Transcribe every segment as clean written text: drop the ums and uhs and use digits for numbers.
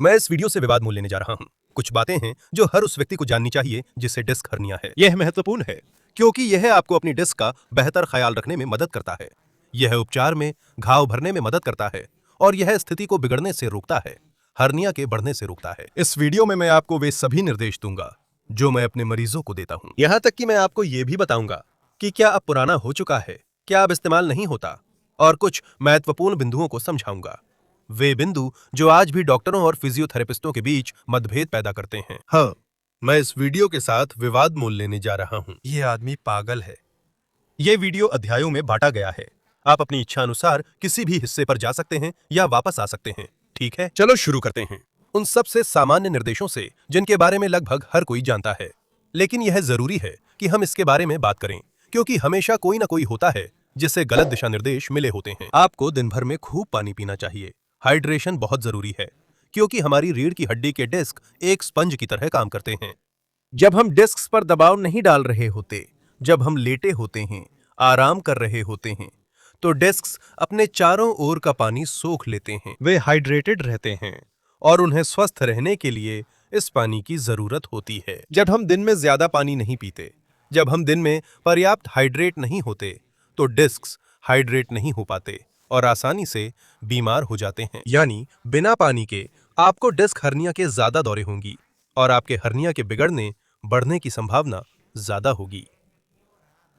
मैं इस वीडियो से विवाद मोल लेने जा रहा हूं। कुछ बातें हैं जो हर उस व्यक्ति को जाननी चाहिए जिसे डिस्क हर्निया है। यह महत्वपूर्ण है क्योंकि यह आपको अपनी डिस्क का बेहतर ख्याल रखने में मदद करता है। यह उपचार में घाव भरने में मदद करता है और यह स्थिति को बिगड़ने से रोकता है, हर्निया के बढ़ने से रोकता है। इस वीडियो में मैं आपको वे सभी निर्देश दूंगा जो मैं अपने मरीजों को देता हूं। यहां तक कि मैं आपको यह भी बताऊंगा कि क्या अब पुराना हो चुका है, क्या अब इस्तेमाल नहीं होता, और कुछ महत्वपूर्ण बिंदुओं को समझाऊंगा। वे बिंदु जो आज भी डॉक्टरों और फिजियोथेरेपिस्टों के बीच मतभेद पैदा करते हैं। हाँ, मैं इस वीडियो के साथ विवाद मोल लेने जा रहा हूं। यह आदमी पागल है। यह वीडियो अध्यायों में बांटा गया है। आप अपनी इच्छा अनुसार किसी भी हिस्से पर जा सकते हैं या वापस आ सकते हैं। ठीक है, चलो शुरू करते हैं उन सबसे सामान्य निर्देशों से जिनके बारे में लगभग हर कोई जानता है। लेकिन यह जरूरी है कि हम इसके बारे में बात करें क्योंकि हमेशा कोई ना कोई होता है जिससे गलत दिशा निर्देश मिले होते हैं। आपको दिन भर में खूब पानी पीना चाहिए। हाइड्रेशन बहुत जरूरी है क्योंकि हमारी रीढ़ की हड्डी के डिस्क एक स्पंज की तरह काम करते हैं। जब हम डिस्क्स पर दबाव नहीं डाल रहे होते, जब हम लेटे होते हैं, आराम कर रहे होते हैं, तो डिस्क्स अपने चारों ओर का पानी सोख लेते हैं। वे हाइड्रेटेड रहते हैं और उन्हें स्वस्थ रहने के लिए इस पानी की जरूरत होती है। जब हम दिन में ज्यादा पानी नहीं पीते, जब हम दिन में पर्याप्त हाइड्रेट नहीं होते, तो डिस्क्स हाइड्रेट नहीं हो पाते और आसानी से बीमार हो जाते हैं। यानी बिना पानी के आपको डिस्क हर्निया के ज्यादा दौरे होंगी और आपके हर्निया के बिगड़ने बढ़ने की संभावना ज्यादा होगी।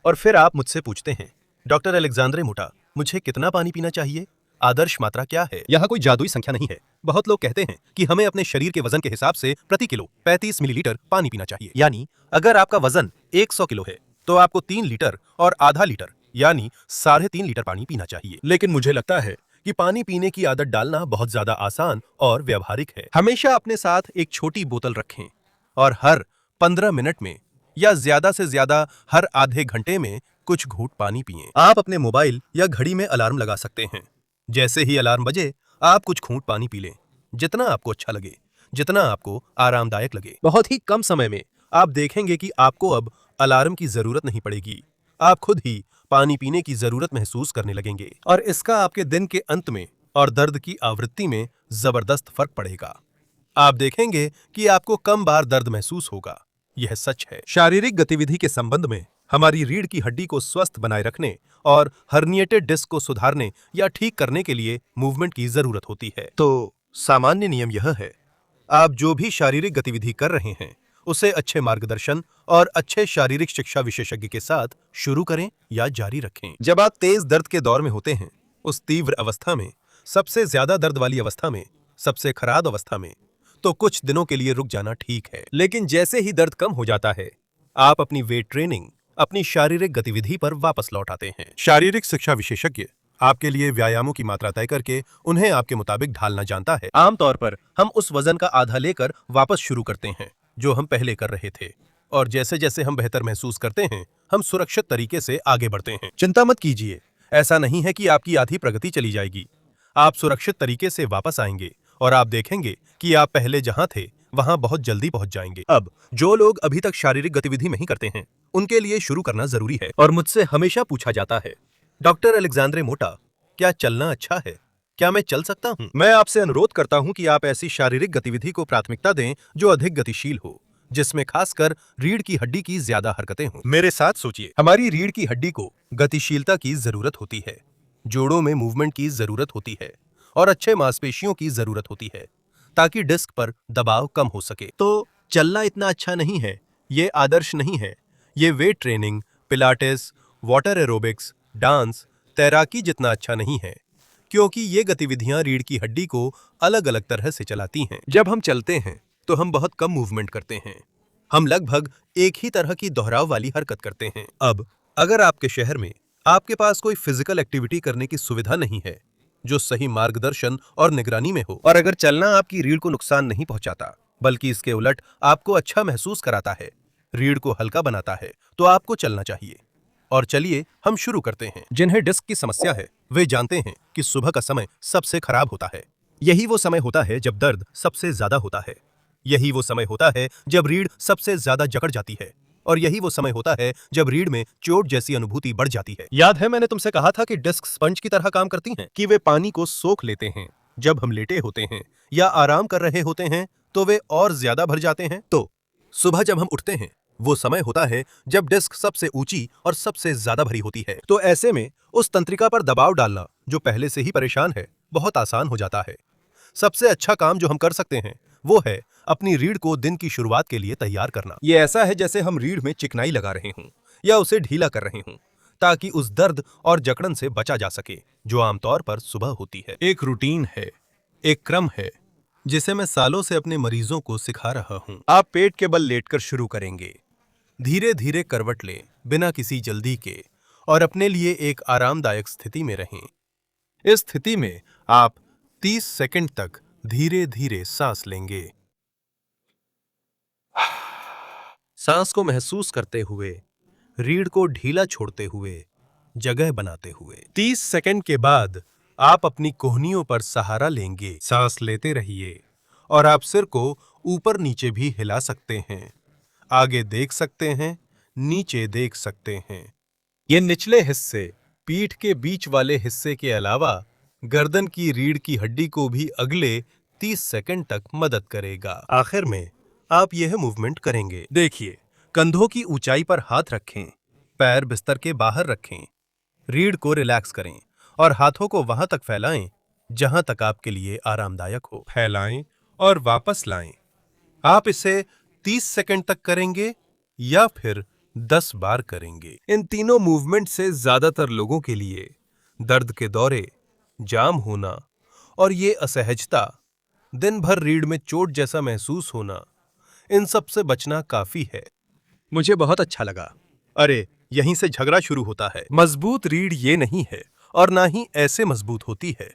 और फिर आप मुझसे पूछते हैं, डॉक्टर अलेक्जेंड्रे मोटा, मुझे कितना पानी पीना चाहिए? आदर्श मात्रा क्या है? यह कोई जादुई संख्या नहीं है। बहुत लोग कहते हैं कि हमें अपने शरीर के वजन के हिसाब से प्रति किलो 35 मिलीलीटर पानी पीना चाहिए। यानी अगर आपका वजन 100 किलो है तो आपको 3 लीटर और आधा लीटर यानी 3.5 लीटर पानी पीना चाहिए। लेकिन मुझे लगता है कि पानी पीने की आदत डालना बहुत ज्यादा आसान और व्यावहारिक है। हमेशा अपने साथ एक छोटी बोतल रखें और हर 15 मिनट में या ज्यादा से ज्यादा हर आधे घंटे में कुछ घूंट पानी पिएं। आप अपने मोबाइल या घड़ी में अलार्म लगा सकते हैं। जैसे ही अलार्म बजे आप कुछ घूंट पानी पी लें, जितना आपको अच्छा लगे, जितना आपको आरामदायक लगे। बहुत ही कम समय में आप देखेंगे कि आपको अब अलार्म की जरूरत नहीं पड़ेगी। आप खुद ही पानी पीने की जरूरत महसूस करने लगेंगे और इसका आपके दिन के अंत में और दर्द की आवृत्ति में जबरदस्त फर्क पड़ेगा। आप देखेंगे कि आपको कम बार दर्द महसूस होगा। यह सच है। शारीरिक गतिविधि के संबंध में हमारी रीढ़ की हड्डी को स्वस्थ बनाए रखने और हर्निएटेड डिस्क को सुधारने या ठीक करने के लिए मूवमेंट की जरूरत होती है। तो सामान्य नियम यह है, आप जो भी शारीरिक गतिविधि कर रहे हैं उसे अच्छे मार्गदर्शन और अच्छे शारीरिक शिक्षा विशेषज्ञ के साथ शुरू करें या जारी रखें। जब आप तेज दर्द के दौर में होते हैं, उस तीव्र अवस्था में, सबसे ज्यादा दर्द वाली अवस्था में, सबसे खराब अवस्था में, तो कुछ दिनों के लिए रुक जाना ठीक है। लेकिन जैसे ही दर्द कम हो जाता है, आप अपनी वेट ट्रेनिंग, अपनी शारीरिक गतिविधि पर वापस लौट आते हैं। शारीरिक शिक्षा विशेषज्ञ आपके लिए व्यायामों की मात्रा तय करके उन्हें आपके मुताबिक ढालना जानता है। आमतौर पर हम उस वजन का आधा लेकर वापस शुरू करते हैं जो हम पहले कर रहे थे, और जैसे जैसे हम बेहतर महसूस करते हैं, हम सुरक्षित तरीके से आगे बढ़ते हैं। चिंता मत कीजिए, ऐसा नहीं है कि आपकी आधी प्रगति चली जाएगी। आप सुरक्षित तरीके से वापस आएंगे और आप देखेंगे कि आप पहले जहां थे वहां बहुत जल्दी पहुंच जाएंगे। अब जो लोग अभी तक शारीरिक गतिविधि नहीं करते हैं, उनके लिए शुरू करना जरूरी है। और मुझसे हमेशा पूछा जाता है, डॉक्टर अलेक्जेंड्रे मोटा, क्या चलना अच्छा है? क्या मैं चल सकता हूं? मैं आपसे अनुरोध करता हूं कि आप ऐसी शारीरिक गतिविधि को प्राथमिकता दें जो अधिक गतिशील हो, जिसमें खासकर रीढ़ की हड्डी की ज्यादा हरकतें हों। मेरे साथ सोचिए, हमारी रीढ़ की हड्डी को गतिशीलता की जरूरत होती है, जोड़ों में मूवमेंट की जरूरत होती है और अच्छे मांसपेशियों की जरूरत होती है ताकि डिस्क पर दबाव कम हो सके। तो चलना इतना अच्छा नहीं है, ये आदर्श नहीं है। ये weight training, Pilates, water aerobics, dance, तैराकी जितना अच्छा नहीं है, क्योंकि ये गतिविधियां रीढ़ की हड्डी को अलग अलग तरह से चलाती हैं। जब हम चलते हैं तो हम बहुत कम मूवमेंट करते हैं। हम लगभग एक ही तरह की दोहराव वाली हरकत करते हैं। अब अगर आपके शहर में आपके पास कोई फिजिकल एक्टिविटी करने की सुविधा नहीं है जो सही मार्गदर्शन और निगरानी में हो, और अगर चलना आपकी रीढ़ को नुकसान नहीं पहुंचाता बल्कि इसके उलट आपको अच्छा महसूस कराता है, रीढ़ को हल्का बनाता है, तो आपको चलना चाहिए। और चलिए हम शुरू करते हैं। जिन्हें डिस्क की समस्या है वे जानते हैं कि सुबह का समय सबसे खराब होता है। यही वो समय होता है जब दर्द सबसे ज्यादा होता है। यही वो समय होता है जब रीढ़ सबसे ज्यादा जकड़ जाती है, और यही वो समय होता है जब रीढ़ में चोट जैसी अनुभूति बढ़ जाती है। याद है मैंने तुमसे कहा था कि डिस्क स्पंज की तरह काम करती हैं, कि वे पानी को सोख लेते हैं, जब हम लेटे होते हैं या आराम कर रहे होते हैं तो वे और ज्यादा भर जाते हैं। तो सुबह जब हम उठते हैं वो समय होता है जब डिस्क सबसे ऊंची और सबसे ज्यादा भरी होती है। तो ऐसे में उस तंत्रिका पर दबाव डालना जो पहले से ही परेशान है बहुत आसान हो जाता है। सबसे अच्छा काम जो हम कर सकते हैं वो है अपनी रीढ़ को दिन की शुरुआत के लिए तैयार करना। ये ऐसा है जैसे हम रीढ़ में चिकनाई लगा रहे हों या उसे ढीला कर रहे हों, ताकि उस दर्द और जकड़न से बचा जा सके जो आमतौर पर सुबह होती है। एक रूटीन है, एक क्रम है जिसे मैं सालों से अपने मरीजों को सिखा रहा हूं। आप पेट के बल लेटकर शुरू करेंगे। धीरे धीरे करवट लें बिना किसी जल्दी के और अपने लिए एक आरामदायक स्थिति में रहें। इस स्थिति में आप 30 सेकंड तक धीरे धीरे सांस लेंगे। सांस को महसूस करते हुए, रीढ़ को ढीला छोड़ते हुए, जगह बनाते हुए। 30 सेकंड के बाद आप अपनी कोहनियों पर सहारा लेंगे। सांस लेते रहिए और आप सिर को ऊपर नीचे भी हिला सकते हैं। आगे देख सकते हैं, नीचे देख सकते हैं। ये निचले हिस्से पीठ के बीच वाले हिस्से के अलावा गर्दन की रीढ़ की हड्डी को भी अगले 30 सेकंड तक मदद करेगा। आखिर में आप यह मूवमेंट करेंगे। देखिए, कंधों की ऊंचाई पर हाथ रखें, पैर बिस्तर के बाहर रखें, रीढ़ को रिलैक्स करें और हाथों को वहां तक फैलाएं जहां तक आपके लिए आरामदायक हो। फैलाएं और वापस लाएं। आप इसे 30 सेकंड तक करेंगे या फिर 10 बार करेंगे। इन तीनों मूवमेंट से ज्यादातर लोगों के लिए दर्द के दौरे, जाम होना और ये असहजता, दिन भर रीढ़ में चोट जैसा महसूस होना, इन सब से बचना काफी है। मुझे बहुत अच्छा लगा। अरे, यहीं से झगड़ा शुरू होता है। मजबूत रीढ़ ये नहीं है और ना ही ऐसे मजबूत होती है।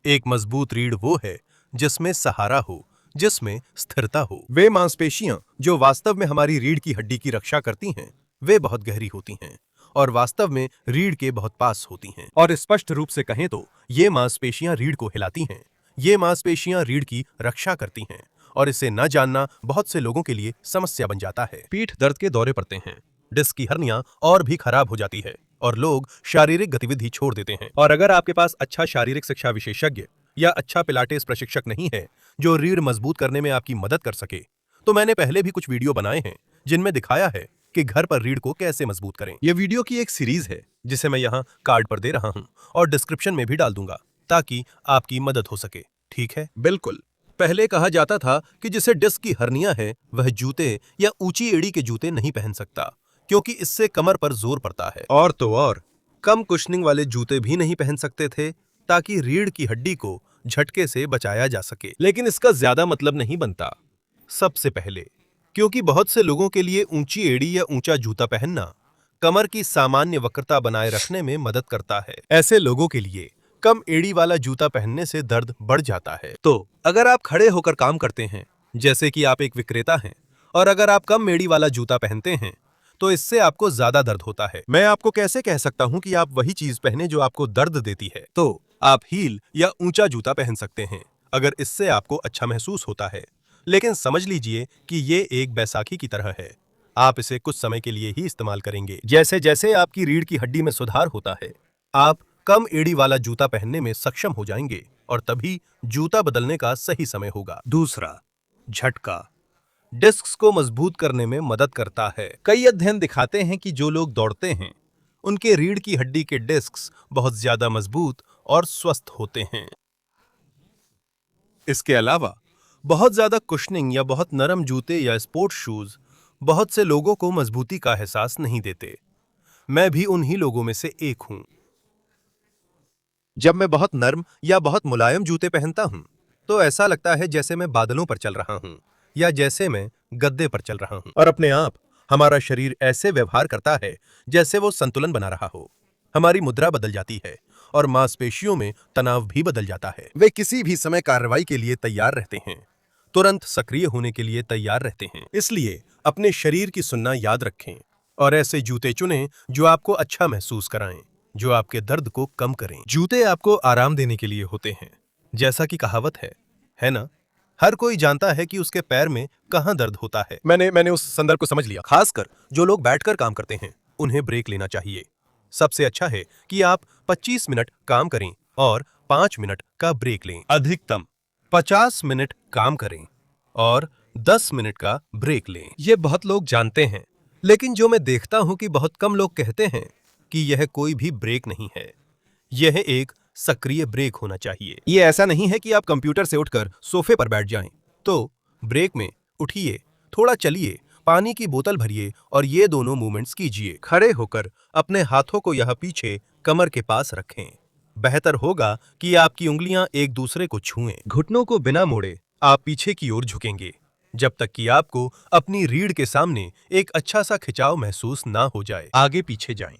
एक मजबूत रीढ़ वो है जिसमें सहारा हो, जिसमें स्थिरता हो। वे मांसपेशियां जो वास्तव में हमारी रीढ़ की हड्डी की रक्षा करती हैं, वे बहुत गहरी होती हैं और वास्तव में रीढ़ के बहुत पास होती हैं। और स्पष्ट रूप से कहें तो ये मांसपेशियां रीढ़ को हिलाती हैं। ये मांसपेशियां रीढ़ की रक्षा करती हैं और इसे न जानना बहुत से लोगों के लिए समस्या बन जाता है। पीठ दर्द के दौरे पड़ते हैं, डिस्क की हर्निया और भी खराब हो जाती है और लोग शारीरिक गतिविधि छोड़ देते हैं। और अगर आपके पास अच्छा शारीरिक शिक्षा विशेषज्ञ या अच्छा पिलाटेस प्रशिक्षक नहीं है जो रीढ़ मजबूत करने में आपकी मदद कर सके, तो मैंने पहले भी कुछ वीडियो बनाए हैं जिनमें दिखाया है कि घर पर रीढ़ को कैसे मजबूत करें। यह वीडियो की एक सीरीज है जिसे मैं यहाँ कार्ड पर दे रहा हूँ और डिस्क्रिप्शन में भी डाल दूंगा ताकि आपकी मदद हो सके। ठीक है? बिल्कुल। पहले कहा जाता था कि जिसे डिस्क की हर्निया है वह जूते या ऊंची एड़ी के जूते नहीं पहन सकता क्योंकि इससे कमर पर जोर पड़ता है। और तो और कम कुशनिंग वाले जूते भी नहीं पहन सकते थे ताकि रीढ़ की हड्डी को झटके से बचाया जा सके। लेकिन इसका ज्यादा मतलब नहीं बनता। सबसे पहले क्योंकि बहुत से लोगों के लिए ऊंची एड़ी या ऊंचा जूता पहनना कमर की सामान्य वक्रता बनाए रखने में मदद करता है। ऐसे लोगों के लिए कम एड़ी वाला जूता पहनने से दर्द बढ़ जाता है। तो अगर आप खड़े होकर काम करते हैं, जैसे कि आप एक विक्रेता हैं, और अगर आप कम एड़ी वाला जूता पहनते हैं तो इससे आपको ज्यादा दर्द होता है। मैं आपको कैसे कह सकता हूं कि आप वही चीज पहने जो आपको दर्द देती है? तो आप हील या ऊंचा जूता पहन सकते हैं अगर इससे आपको अच्छा महसूस होता है। लेकिन समझ लीजिए कि ये एक बैसाखी की तरह है। आप इसे कुछ समय के लिए ही इस्तेमाल करेंगे। जैसे जैसे आपकी रीढ़ की हड्डी में सुधार होता है, आप कम एड़ी वाला जूता पहनने में सक्षम हो जाएंगे और तभी जूता बदलने का सही समय होगा। दूसरा, झटका डिस्क्स को मजबूत करने में मदद करता है। कई अध्ययन दिखाते हैं कि जो लोग दौड़ते हैं उनके रीढ़ की हड्डी के डिस्क्स बहुत ज्यादा मजबूत और स्वस्थ होते हैं। इसके अलावा बहुत ज्यादा कुशनिंग या बहुत नरम जूते या स्पोर्ट्स शूज बहुत से लोगों को मजबूती का एहसास नहीं देते। मैं भी उन्हीं लोगों में से एक हूं। जब मैं बहुत नरम या बहुत मुलायम जूते पहनता हूं तो ऐसा लगता है जैसे मैं बादलों पर चल रहा हूं या जैसे मैं गद्दे पर चल रहा हूं। और अपने आप हमारा शरीर ऐसे व्यवहार करता है जैसे वो संतुलन बना रहा हो। हमारी मुद्रा बदल जाती है और मांसपेशियों में तनाव भी बदल जाता है। वे किसी भी समय कार्रवाई के लिए तैयार रहते हैं, तुरंत सक्रिय होने के लिए तैयार रहते हैं। इसलिए अपने शरीर की सुनना याद रखें और ऐसे जूते चुनें जो आपको अच्छा महसूस कराएं, जो आपके दर्द को कम करें। जूते आपको आराम देने के लिए होते हैं, जैसा कि कहावत है ना? हर कोई जानता है कि उसके पैर में कहां दर्द होता है। मैंने उस संदर्भ को समझ लिया। खासकर जो लोग बैठकर काम करते हैं उन्हें ब्रेक लेना चाहिए। सबसे अच्छा है कि आप 25 मिनट काम करें और 5 मिनट का ब्रेक लें। अधिकतम 50 मिनट काम करें और 10 मिनट का ब्रेक लें। ये बहुत लोग जानते हैं, लेकिन जो मैं देखता हूं कि बहुत कम लोग कहते हैं कि यह कोई भी ब्रेक नहीं है। यह एक सक्रिय ब्रेक होना चाहिए। ये ऐसा नहीं है कि आप कंप्यूटर से उठकर सोफे पर बैठ जाएं। तो ब्रेक में उठिए, थोड़ा चलिए, पानी की बोतल भरिए और ये दोनों मूवमेंट्स कीजिए। खड़े होकर अपने हाथों को यह पीछे कमर के पास रखें। बेहतर होगा कि आपकी उंगलियां एक दूसरे को छुएं। घुटनों को बिना मोड़े आप पीछे की ओर झुकेंगे जब तक कि आपको अपनी रीढ़ के सामने एक अच्छा सा खिंचाव महसूस ना हो जाए। आगे पीछे जाएं।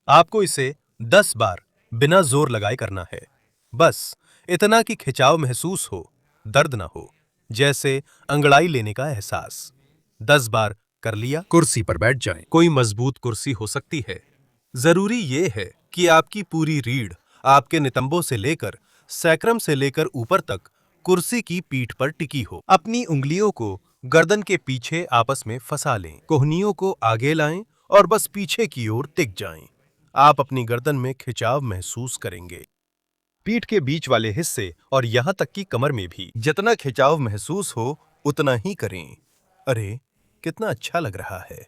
आपको इसे 10 बार बिना जोर लगाए करना है। बस इतना कि खिंचाव महसूस हो, दर्द ना हो, जैसे अंगड़ाई लेने का एहसास। 10 बार कर लिया, कुर्सी पर बैठ जाएं। कोई मजबूत कुर्सी हो सकती है। जरूरी ये है कि आपकी पूरी रीढ़ आपके नितंबों से लेकर सैक्रम से लेकर ऊपर तक कुर्सी की पीठ पर टिकी हो। अपनी उंगलियों को गर्दन के पीछे आपस में फंसा लें। कोहनियों को आगे लाएं और बस पीछे की ओर टिक जाएं। आप अपनी गर्दन में खिंचाव महसूस करेंगे। पीठ के बीच वाले हिस्से और यहां तक कि कमर में भी जितना खिंचाव महसूस हो उतना ही करें। अरे कितना अच्छा लग रहा है।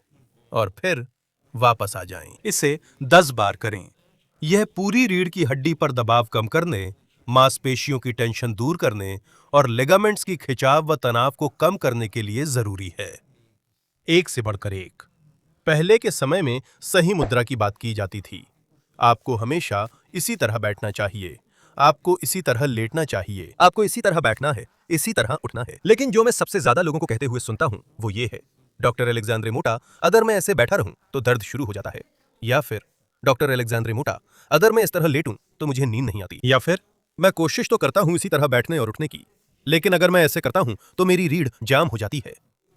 और फिर वापस आ जाएं। इसे 10 बार करें। यह पूरी रीढ़ की हड्डी पर दबाव कम करने, मांसपेशियों की टेंशन दूर करने और लिगामेंट्स की खिंचाव व तनाव को कम करने के लिए जरूरी है। एक से बढ़कर एक। पहले के समय में सही मुद्रा की बात की जाती थी। आपको हमेशा इसी तरह बैठना चाहिए, आपको इसी तरह लेटना चाहिए, आपको इसी तरह बैठना है, इसी तरह उठना है। लेकिन जो मैं सबसे ज्यादा लोगों को कहते हुए सुनता हूं वो ये है, डॉक्टर अलेक्जेंड्रे मोटा, अगर मैं ऐसे बैठा रहूं तो दर्द शुरू हो जाता है। या फिर डॉक्टर अलेक्जेंड्रे मोटा, अगर मैं इस तरह लेटूं तो मुझे नींद नहीं आती। या फिर मैं कोशिश तो करता हूं इसी तरह बैठने और उठने की, लेकिन अगर मैं ऐसे करता हूं तो मेरी रीढ़ जाम हो जाती है।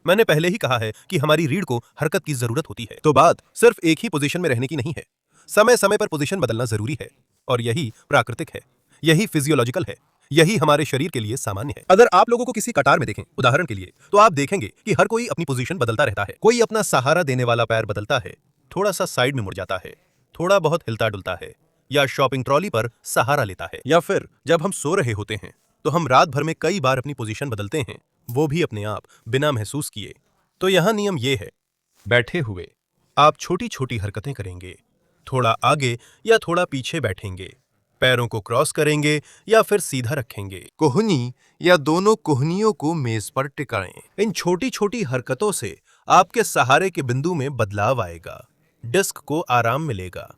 मैंने पहले ही कहा है कि हमारी रीढ़ को हरकत की जरूरत होती है। तो बात सिर्फ एक ही पोजीशन में रहने की नहीं है, समय समय पर पोजीशन बदलना जरूरी है। और यही प्राकृतिक है, यही फिजियोलॉजिकल है, यही हमारे शरीर के लिए सामान्य है। अगर आप लोगों को किसी कतार में देखें, उदाहरण के लिए, तो आप देखेंगे कि हर कोई अपनी पोजीशन बदलता रहता है। कोई अपना सहारा देने वाला पैर बदलता है, थोड़ा सा साइड में मुड़ जाता है, थोड़ा बहुत हिलता डुलता है, या शॉपिंग ट्रॉली पर सहारा लेता है। या फिर जब हम सो रहे होते हैं तो हम रात भर में कई बार अपनी पोजीशन बदलते हैं, वो भी अपने आप बिना महसूस किए। तो यहां नियम ये है, बैठे हुए आप छोटी छोटी हरकतें करेंगे, थोड़ा आगे या थोड़ा पीछे बैठेंगे, पैरों को क्रॉस करेंगे या फिर सीधा रखेंगे, कोहनी या दोनों कोहनियों को मेज पर टिकाएं। इन छोटी छोटी हरकतों से आपके सहारे के बिंदु में बदलाव आएगा, डिस्क को आराम मिलेगा,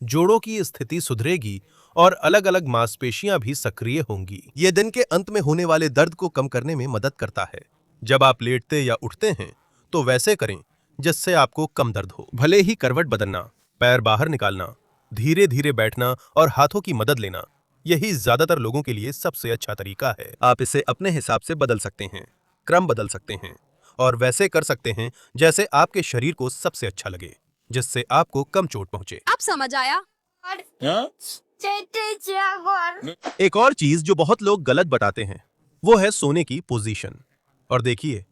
जोड़ों की स्थिति सुधरेगी और अलग अलग मांसपेशियां भी सक्रिय होंगी। ये दिन के अंत में होने वाले दर्द को कम करने में मदद करता है। जब आप लेटते या उठते हैं तो वैसे करें जिससे आपको कम दर्द हो। भले ही करवट बदलना, पैर बाहर निकालना, धीरे धीरे बैठना और हाथों की मदद लेना, यही ज्यादातर लोगों के लिए सबसे अच्छा तरीका है। आप इसे अपने हिसाब से बदल सकते हैं, क्रम बदल सकते हैं और वैसे कर सकते हैं जैसे आपके शरीर को सबसे अच्छा लगे, जिससे आपको कम चोट पहुंचे। अब समझ आया? एक और चीज जो बहुत लोग गलत बताते हैं वो है सोने की पोजीशन। और देखिए,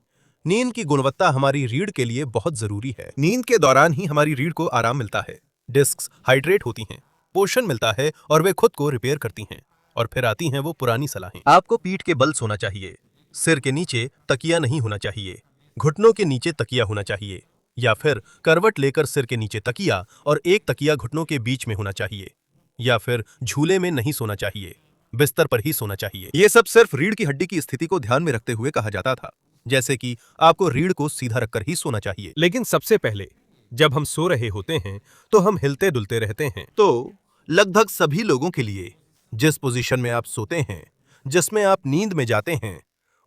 नींद की गुणवत्ता हमारी रीढ़ के लिए बहुत जरूरी है। नींद के दौरान ही हमारी रीढ़ को आराम मिलता है, डिस्क्स हाइड्रेट होती हैं, पोषण मिलता है और वे खुद को रिपेयर करती हैं। और फिर आती हैं वो पुरानी सलाहें। आपको पीठ के बल सोना चाहिए, सिर के नीचे तकिया नहीं होना चाहिए, घुटनों के नीचे तकिया होना चाहिए, या फिर करवट लेकर सिर के नीचे तकिया और एक तकिया घुटनों के बीच में होना चाहिए, या फिर झूले में नहीं सोना चाहिए, बिस्तर पर ही सोना चाहिए। ये सब सिर्फ रीढ़ की हड्डी की स्थिति को ध्यान में रखते हुए कहा जाता था, जैसे कि आपको रीढ़ को सीधा रखकर ही सोना चाहिए। लेकिन सबसे पहले जब हम सो रहे होते हैं तो हम हिलते डुलते रहते हैं। तो लगभग सभी लोगों के लिए जिस पोजीशन में आप सोते हैं, जिसमें आप नींद में जाते हैं,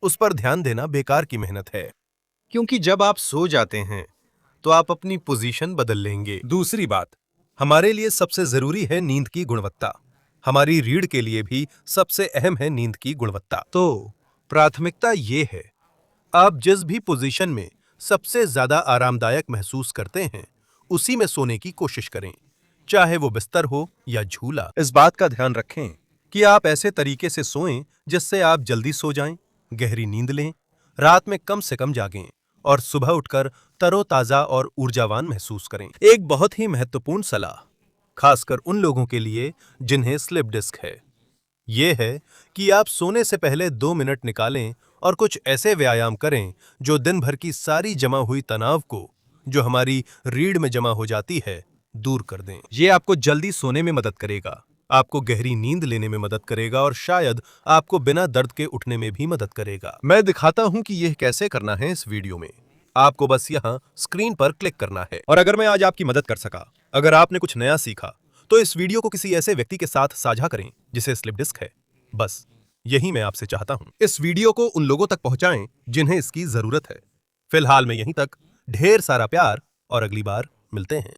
उस पर ध्यान देना बेकार की मेहनत है, क्योंकि जब आप सो जाते हैं तो आप अपनी पोजीशन बदल लेंगे। दूसरी बात, हमारे लिए सबसे जरूरी है नींद की गुणवत्ता। हमारी रीढ़ के लिए भी सबसे अहम है नींद की गुणवत्ता। तो प्राथमिकता ये है, आप जिस भी पोजीशन में सबसे ज्यादा आरामदायक महसूस करते हैं उसी में सोने की कोशिश करें, चाहे वो बिस्तर हो या झूला। इस बात का ध्यान रखें कि आप ऐसे तरीके से सोएं जिससे आप जल्दी सो जाएं, गहरी नींद लें, रात में कम से कम जागें और सुबह उठकर तरोताजा और ऊर्जावान महसूस करें। एक बहुत ही महत्वपूर्ण सलाह, खासकर उन लोगों के लिए जिन्हें स्लिप डिस्क है। ये है कि आप सोने से पहले 2 मिनट निकालें और कुछ ऐसे व्यायाम करें जो दिन भर की सारी जमा हुई तनाव को, जो हमारी रीढ़ में जमा हो जाती है, दूर कर दें। ये आपको जल्दी सोने में मदद करेगा, आपको गहरी नींद लेने में मदद करेगा और शायद आपको बिना दर्द के उठने में भी मदद करेगा। मैं दिखाता हूं कि यह कैसे करना है इस वीडियो में। आपको बस यहां स्क्रीन पर क्लिक करना है। और अगर मैं आज आपकी मदद कर सका, अगर आपने कुछ नया सीखा, तो इस वीडियो को किसी ऐसे व्यक्ति के साथ साझा करें जिसे स्लिप डिस्क है। बस यही मैं आपसे चाहता हूं। इस वीडियो को उन लोगों तक पहुंचाएं जिन्हें इसकी जरूरत है। फिलहाल में यहीं तक। ढेर सारा प्यार और अगली बार मिलते हैं।